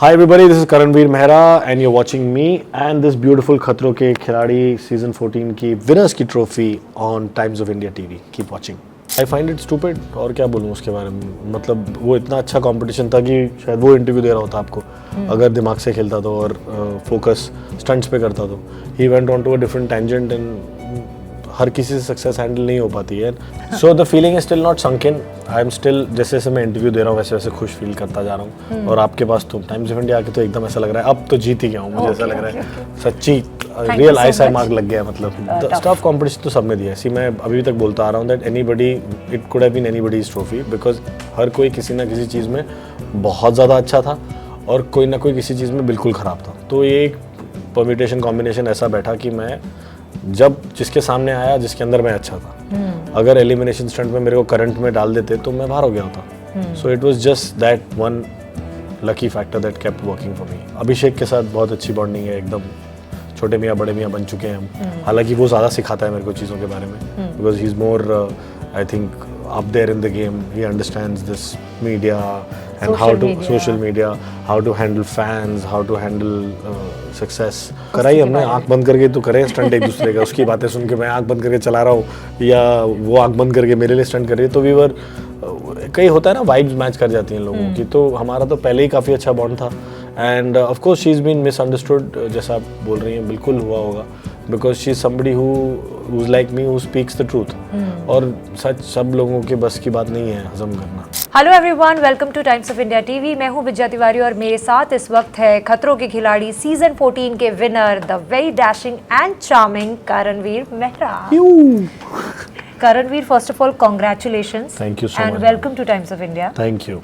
Hi everybody, this is Karanveer Mehra and you're watching me and this beautiful खतरों के खिलाड़ी season 14 की winners की trophy on Times of India TV. Keep watching. I find it stupid और क्या बोलूँ उसके बारे में, मतलब वो इतना अच्छा कंपटीशन था कि शायद वो इंटरव्यू दे रहा होता आपको अगर दिमाग से खेलता तो और फोकस स्टंट्स पे करता तो. He went on to a different tangent and हर किसी से सक्सेस हैंडल नहीं हो पाती है. So the feeling is still not sunk in. I am still जैसे जैसे मैं इंटरव्यू दे रहा हूँ वैसे वैसे खुश फील करता जा रहा हूँ. और आपके पास तो टाइम्स ऑफ इंडिया आके तो एकदम ऐसा लग रहा है अब तो जीत ही गया हूँ. मुझे ऐसा लग रहा है सच्ची रियल आईएसआई मार्क लग गया. मतलब स्टफ कॉम्पिटिशन तो सब में दिया है. सी मैं अभी तक बोलता आ रहा हूँ that anybody it could have been anybody's trophy because हर कोई किसी ना किसी चीज़ में बहुत ज़्यादा अच्छा था और कोई ना कोई किसी चीज़ में बिल्कुल ख़राब था. तो ये एक परम्यूटेशन कॉम्बिनेशन ऐसा बैठा कि मैं जब जिसके सामने आया जिसके अंदर मैं अच्छा था, अगर एलिमिनेशन स्टंट में मेरे को करंट में डाल देते तो मैं बाहर हो गया होता. So it was just that one lucky factor that kept working for me. Abhishek के साथ बहुत अच्छी बॉन्डिंग है, एकदम छोटे मियाँ बड़े मियाँ बन चुके हैं हम. हालांकि वो ज़्यादा सिखाता है मेरे को चीज़ों के बारे में because he is more I think up there in the game. He understands this media and social media, how to handle fans, how to handle success. कराई हमने आंख बंद करके तो करे स्टंट एक दूसरे का. उसकी बातें सुन के मैं आंख बंद करके चला रहा हूँ या वो आंख बंद करके मेरे लिए स्टंट कर रही है. तो वीवर कई होता है ना, वाइब्स मैच कर जाती हैं लोगों की. तो हमारा तो पहले ही काफ़ी अच्छा बॉन्ड था and of course she is been misunderstood. जैसा आप बोल रही हैं बिल्कुल हुआ होगा because she is somebody who's like me who speaks the truth. और सच सब लोगों के बस की बात नहीं है हजम करना. Hello everyone, welcome to Times of India TV. मैं हूं विद्या तिवारी और मेरे साथ इस वक्त है खतरों के खिलाड़ी सीजन 14 के winner the very dashing and charming Karanvir Mehra. Karanvir, first of all congratulations. Thank you so and much. Welcome to Times of India. Thank you.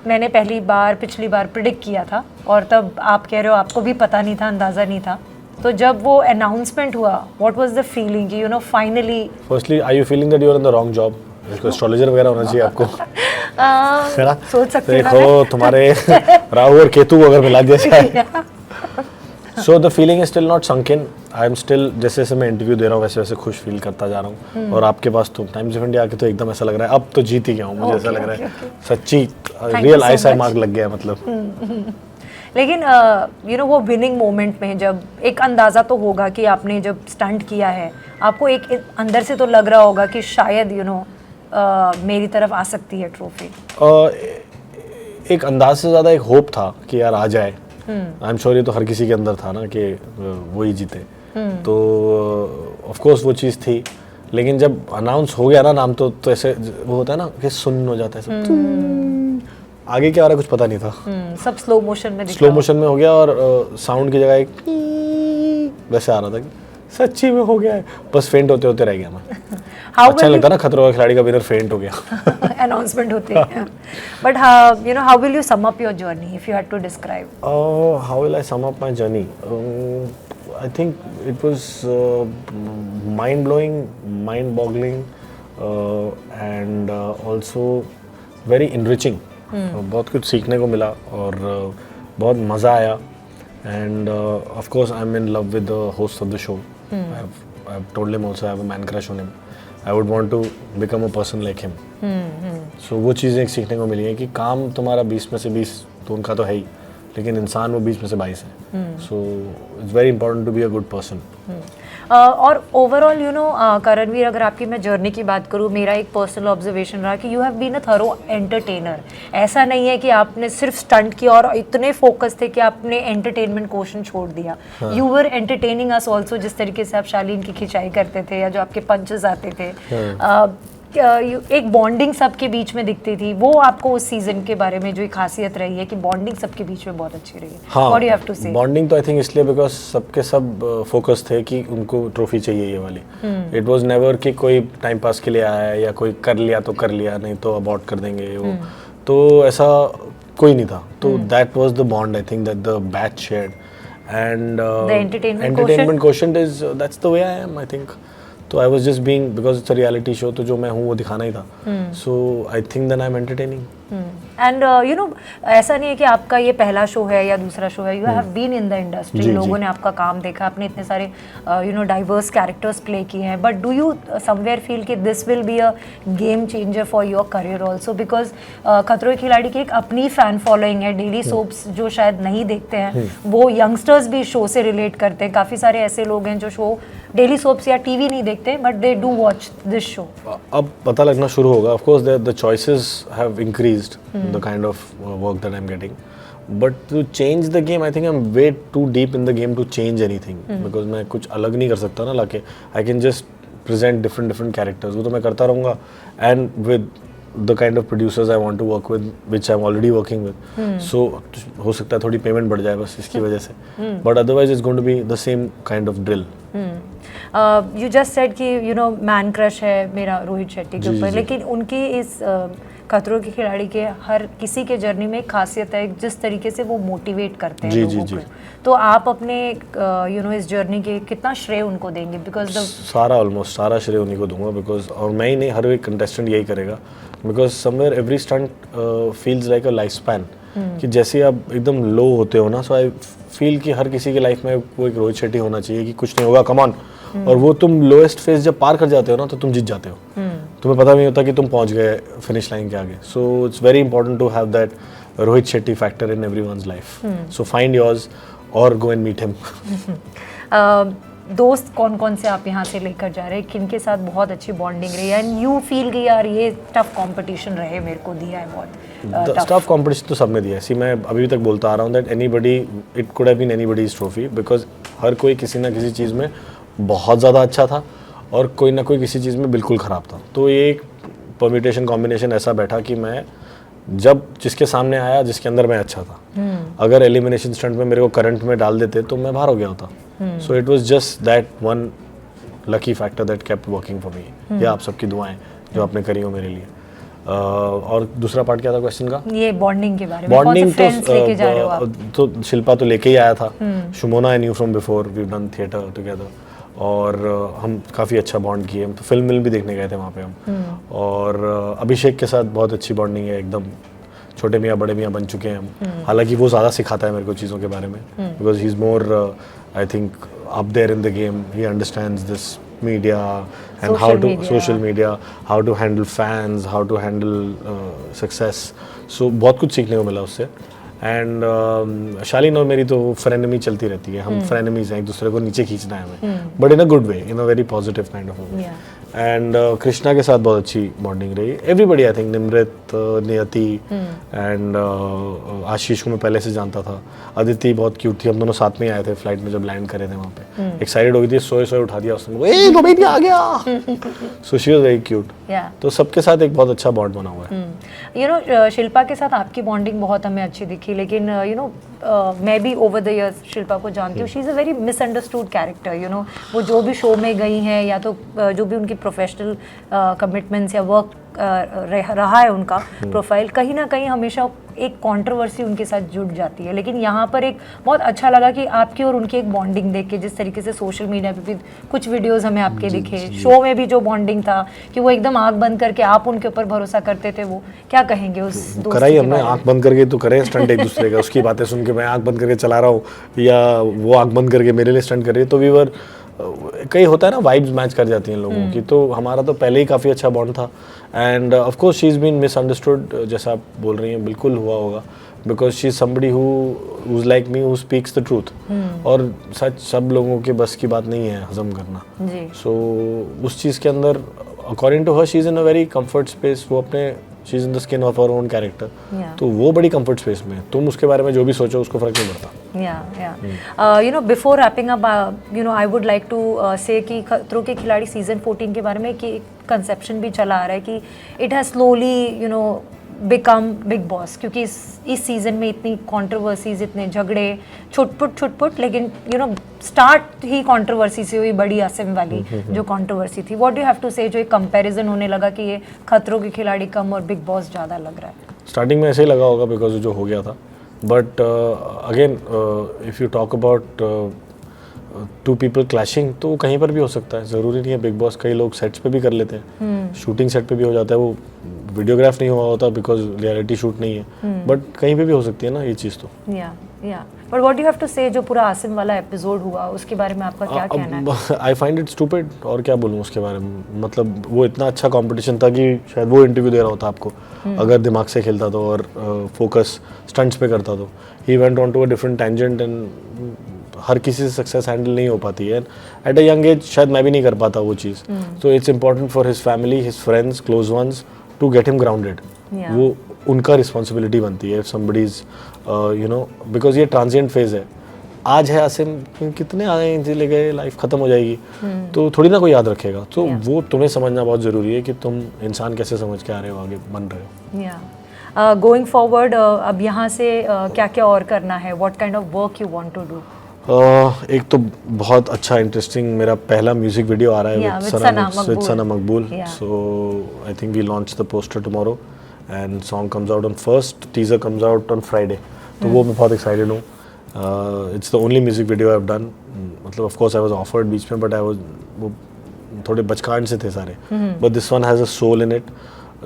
मैंने पिछली बार प्रिडिक्ट किया था और तब आप कह रहे हो आपको भी पता नहीं था, अंदाज़ा नहीं था. तो जब वो अनाउंसमेंट हुआ, व्हाट वाज द फीलिंग कि you know finally? Firstly are you feeling that you are in the wrong job? इसको एस्ट्रोलॉजर वगैरह होना चाहिए आपको. सोच सकते हैं. देखो तुम्हारे राहु और केतु अगर मिला दिया जाए. So the feeling is still not sunk in. I am still जैसे जैसे मैं इंटरव्यू दे रहा हूँ वैसे वैसे खुश फील करता जा रहा हूँ. और आपके पास तो टाइम्स ऑफ इंडिया आके तो एकदम ऐसा लग रहा है अब तो जीत ही गया हूँ. मुझे ऐसा लग रहा है सच्ची रियल आईएसआई मार्क लग गया. मतलब लेकिन यू नो वो विनिंग मोमेंट में जब एक अंदाज़ा तो होगा कि आपने जब स्टंट किया है, आपको एक अंदर से तो लग रहा होगा कि शायद यू नो मेरी तरफ आ सकती है ट्रॉफी. एक अंदाज से ज़्यादा एक होप था कि यार आ जाए. आई एम श्योर ये तो हर किसी के अंदर था ना कि वो ही जीते. तो ऑफ कोर्स वो चीज़ थी. लेकिन जब अनाउंस हो गया ना नाम तो ऐसे वो होता है ना कि सुन्न हो जाता है सब. आगे क्या आ रहा है कुछ पता नहीं था. सब स्लो मोशन में हो गया और साउंड की जगह एक वैसे आ रहा था कि सच्ची में हो गया है. बस फेंट होते होते रह गया मैं. अच्छा लगता ना खतरों का खिलाड़ी का विनर फेंट हो गया अनाउंसमेंट होते हैं. But you know how will you sum up your journey if you had to describe? How will I sum up my journey? I think it was mind blowing, mind boggling and also very enriching. बहुत कुछ सीखने को मिला और बहुत मज़ा आया. And of course I am in love with the host of the show. I have told him also I have a man crush on him. I would want to become a person like him. So वो चीज़ें एक सीखने को मिली है कि काम तुम्हारा 20 में से 20 तो उनका तो है ही, लेकिन इंसान वो 20 में से 22 है. So it's very important to be a good person. और ओवरऑल यू नो करणवीर, अगर आपकी मैं जर्नी की बात करूँ, मेरा एक पर्सनल ऑब्जर्वेशन रहा कि you have been a thorough entertainer. ऐसा नहीं है कि आपने सिर्फ स्टंट किया और इतने फोकस थे कि आपने एंटरटेनमेंट क्वेश्चन छोड़ दिया. You were entertaining us also. जिस तरीके से आप शालीन की खिंचाई करते थे या जो आपके पंचेस आते थे, एक बॉन्डिंग सबके बीच में दिखती थी. वो आपको उस सीजन के बारे में जो एक खासियत रही है कि बॉन्डिंग सबके बीच में बहुत अच्छी रही है. What do you have to say? Bonding तो आई थिंक इसलिए बिकॉज सबके सब फोकस थे कि उनको ट्रॉफी चाहिए ये वाली. इट वाज नेवर कि कोई टाइम पास के लिए आया है या कोई कर लिया तो कर लिया, नहीं तो अबॉर्ट कर देंगे वो. तो ऐसा कोई नहीं था. तो that was the bond I think that the batch shared. And entertainment quotient is that's the way I am I think. तो I was just being because it's a reality show, तो जो मैं हूँ वो दिखाना ही था. So I think then I am entertaining. And you know ऐसा नहीं है कि आपका ये पहला शो है या दूसरा शो है, you have been in the industry, लोगों ने आपका काम देखा, आपने इतने सारे you know diverse characters play किए हैं, but do you somewhere feel कि this will be a game changer for your career also, because Khatron ke Khiladi की एक अपनी फैन फॉलोइंग है, डेली सोप्स जो शायद नहीं देखते हैं वो यंगस्टर्स भी शो से रिलेट करते हैं, काफ़ी सारे ऐसे लोग हैं जो शो डेली सोप्स या टीवी नहीं देखते but they do watch this show. अब पता लगना शुरू होगा. Of course the choices have increased the kind of work that I am getting, but to change the game I think I am way too deep in the game to change anything, because मैं कुछ अलग नहीं कर सकता ना लाके. I can just present different characters, वो तो मैं करता रहूँगा, and with the kind of producers I want to work with, which I'm already working with. So हो सकता है थोड़ी पेमेंट बढ़ जाए बस इसकी वजह से, but otherwise it's going to be the same kind of drill. You just said कि you know मैन क्रश है मेरा रोहित शेट्टी के ऊपर, लेकिन उनकी इस खतरों के खिलाड़ी के हर किसी के जर्नी में एक खासियत है जिस तरीके से वो मोटिवेट करते हैं लोगों को. तो आप अपने यू नो इस जर्नी के कितना श्रेय उनको देंगे? बिकॉज सारा ऑलमोस्ट सारा श्रेय उन्हीं को दूंगा, बिकॉज और मैं ही नहीं, हर एक कंटेस्टेंट यही करेगा, because somewhere every stunt feels like a life span. कि जैसे आप एकदम लो होते हो ना, सो आई फील कि हर किसी के लाइफ में वो एक रोहित शेट्टी होना चाहिए कि कुछ नहीं होगा, कम ऑन. और वो तुम लोएस्ट फेज जब पार कर जाते हो ना तो तुम जीत जाते हो, तुम्हें पता नहीं होता कि तुम पहुंच गए फिनिश लाइन के आगे. So it's very important to have that Rohit Shetty factor in everyone's life. So find yours और गो एंड मीट हिम. दोस्त कौन कौन से आप यहाँ से लेकर जा रहे हैं, किनके साथ बहुत अच्छी बॉन्डिंग रही है, एंड यू फील कि यार ये टफ कंपटीशन रहे, मेरे को दिया है बहुत टफ कंपटीशन तो सबने दिया है. सी मैं अभी तक बोलता आ रहा हूँ that anybody, it could have been anybody's trophy, because हर कोई किसी ना किसी चीज़ में बहुत ज़्यादा अच्छा था और कोई ना कोई किसी चीज़ में बिल्कुल ख़राब था. तो ये एक परम्यूटेशन कॉम्बिनेशन ऐसा बैठा कि मैं जब जिसके सामने आया जिसके अंदर मैं अच्छा था, अगर एलिमिनेशन स्टंट में मेरे को करंट में डाल देते तो मैं बाहर हो गया होता. So it was just that one lucky factor that kept working for मी. या आप सबकी दुआएं जो आपने करी हो मेरे लिए. और दूसरा पार्ट क्या था क्वेश्चन का? ये बॉन्डिंग के बारे में. बॉन्डिंग तो शिल्पा तो लेके ही आया था. Shumona I knew from before, we have done theatre together, और हम काफ़ी अच्छा बॉन्ड किए. तो फिल्म भी देखने गए थे वहाँ पे हम. और अभिषेक के साथ बहुत अच्छी बॉन्डिंग है, एकदम छोटे मियाँ बड़े मियाँ बन चुके हैं हम. हालांकि वो ज़्यादा सिखाता है मेरे को चीज़ों के बारे में, because he is more I think up there in the game. He understands this media and social media, how to handle fans, how to handle success. So बहुत कुछ सीखने को मिला उससे. एंड शालीन और मेरी तो फ्रेनेमी चलती रहती है. हम फ्रेनेमीज हैं, एक दूसरे को नीचे खींचना है हमें, but in a good way, in a very positive kind of way. And Krishna के साथ बहुत अच्छी बॉन्डिंग रही. एवरीबडी आई थिंक, निमृत, नियति एंड आशीष को मैं पहले से जानता था. अदिति बहुत क्यूट थी, हम दोनों साथ में आए थे फ्लाइट में जब लैंड करे थे वहाँ पे. एक्साइटेड हो गई थी, सोए उठा दिया उसने, ए वो बेबी आ गया. So she was very cute. तो सबके साथ एक बहुत अच्छा बॉन्ड बना हुआ है. यू नो शिल्पा के साथ आपकी बॉन्डिंग बहुत हमें अच्छी दिखी, लेकिन यू नो मैं भी ओवर द इयर्स शिल्पा को जानती हूँ. She is a very misunderstood character. You know वो जो भी शो में गई हैं या तो जो भी उनकी प्रोफेशनल कमिटमेंट्स या वर्क रहा है उनका प्रोफाइल, कहीं ना कहीं हमेशा एक कंट्रोवर्सी उनके साथ जुड़ जाती है. लेकिन यहाँ पर एक बहुत अच्छा लगा कि आपकी और उनकी एक बॉन्डिंग देख के, जिस तरीके से सोशल मीडिया पे भी कुछ वीडियोस हमें आपके दिखे, शो में भी जो बॉन्डिंग था कि वो एकदम आंख बंद करके आप उनके ऊपर भरोसा करते थे. वो क्या कहेंगे उस दोस्ती कराई हमने आंख बंद करके तो करे स्टंट एक दूसरे का. उसकी बातें सुन के मैं आंख बंद करके चला रहा हूँ या वो आंख बंद करके मेरे लिए स्टंट कर रही है, तो वी वर कई होता है ना, वाइब्स मैच कर जाती हैं लोगों की. तो हमारा तो पहले ही काफ़ी अच्छा बॉन्ड था. And of course she is been misunderstood, जैसा आप बोल रही हैं, बिल्कुल हुआ होगा, because she is somebody who is like me, who speaks the truth. और सच सब लोगों के बस की बात नहीं है हजम करना. सो उस चीज़ के अंदर according to her she is in a very comfort space. वो अपने she is in the skin of her own character. तो वो बड़ी कंफर्ट स्पेस में, तुम उसके बारे में जो भी सोचो उसको फर्क नहीं पड़ता. You know before wrapping up, you know I would like to say कि खतरों के खिलाड़ी सीजन 14 के बारे में कि कंसेप्शन भी चला आ रहा है कि it has slowly you know become big boss, क्योंकि इस सीजन में इतनी कंट्रोवर्सीज, इतने झगड़े, छुटपुट, लेकिन यू नो स्टार्ट ही कंट्रोवर्सी से हुई, बड़ी आसिम वाली जो कंट्रोवर्सी थी. What do you have to say, जो एक कंपैरिजन होने लगा कि ये खतरों के खिलाड़ी कम और बिग बॉस ज़्यादा लग रहा है? स्टार्टिंग में ऐसे ही लगा होगा बिकॉज जो हो गया था, but again if you talk about two people clashing, तो वो कहीं पर भी हो सकता है. ज़रूरी नहीं है बिग बॉस, कई लोग सेट्स पे भी कर लेते हैं. शूटिंग सेट पे भी हो जाता है. वो वीडियोग्राफ नहीं हुआ होता बिकॉज रियलिटी शूट नहीं है, बट कहीं पे भी हो सकती है ना ये चीज़ तो। या but what you have to say, जो पूरा आसिम वाला एपिसोड हुआ उसके बारे में आपका क्या कहना है? आई फाइंड इट स्टूपिड, और क्या बोलूँ उसके बारे में, मतलब वो इतना अच्छा कंपटीशन था कि शायद वो इंटरव्यू दे रहा होता आपको अगर दिमाग से खेलता तो और फोकस स्टंट्स पे करता तो। He went on to a different tangent and हर किसी से सक्सेस हैंडल नहीं हो पाती है। एट अ यंग एज शायद मैं भी नहीं कर पाता वो चीज़, तो it's important for his family, his friends, close ones to get him grounded. वो उनका रिस्पॉन्सिबिलिटी बनती है, समबडीज यू नो, बिकॉज ये ट्रांजिएंट फेज है। आज है आसिम, कितने आए चले गए, लाइफ खत्म हो जाएगी, तो थोड़ी ना कोई याद रखेगा। तो वो तुम्हें समझना बहुत ज़रूरी है कि तुम इंसान कैसे समझ के आ रहे हो, आगे बन रहे हो। गोइंग फॉरवर्ड अब यहाँ से क्या क्या और करना है? What kind of work you want to do? एक तो बहुत अच्छा इंटरेस्टिंग मेरा पहला म्यूजिक वीडियो आ रहा है विद Sana Maqbool, so I think we launch the poster tomorrow and song comes out on first, teaser comes out on Friday, तो वो मैं बहुत एक्साइटेड हूँ। It's the only music video I have done, मतलब of course I was offered बीच में, but I was, वो थोड़े बचकान से थे सारे, but this one has a soul in it.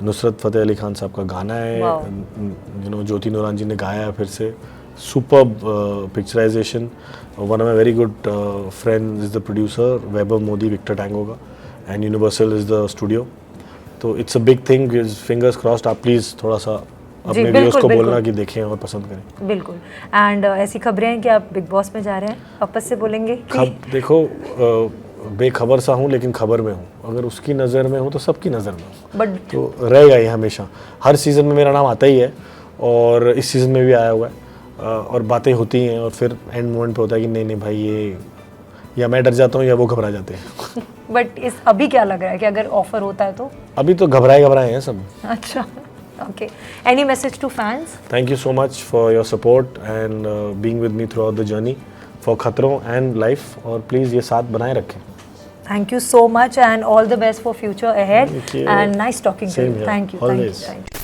Nusrat Fateh Ali Khan sahab का गाना है, यू नो, ज्योति नूरान जी ने गाया है फिर से, superb picturization. One of my very good friends is the producer, Weber Modi, Victor Tango का, and Universal is the studio. तो it's a big thing. Fingers crossed. आप प्लीज़ थोड़ा सा अपने व्यूअर्स को बोलना कि देखें और पसंद करें। बिल्कुल। एंड ऐसी खबरें हैं कि आप बिग बॉस में जा रहे हैं, वापस से बोलेंगे कि देखो, बेखबर सा हूँ लेकिन खबर में हूँ, अगर उसकी नज़र में हूँ तो सबकी नज़र में हूँ, बट तो रहेगा ये हमेशा। हर सीज़न में मेरा नाम आता ही है और इस सीज़न में भी आया हुआ है, और बातें होती हैं और फिर एंड मोमेंट पे होता है कि नहीं भाई, ये या मैं डर जाता हूँ या वो घबरा जाते हैं। बट अभी क्या लग रहा है कि अगर ऑफर होता है तो? अभी तो घबराए हैं सब। अच्छा, okay. Any message to fans? Thank you so much for your support and being with me throughout the journey for खतरों एंड लाइफ, और प्लीज़ ये साथ बनाए रखें। Thank you so much and all the best for future ahead. And nice talking to you. Thank you.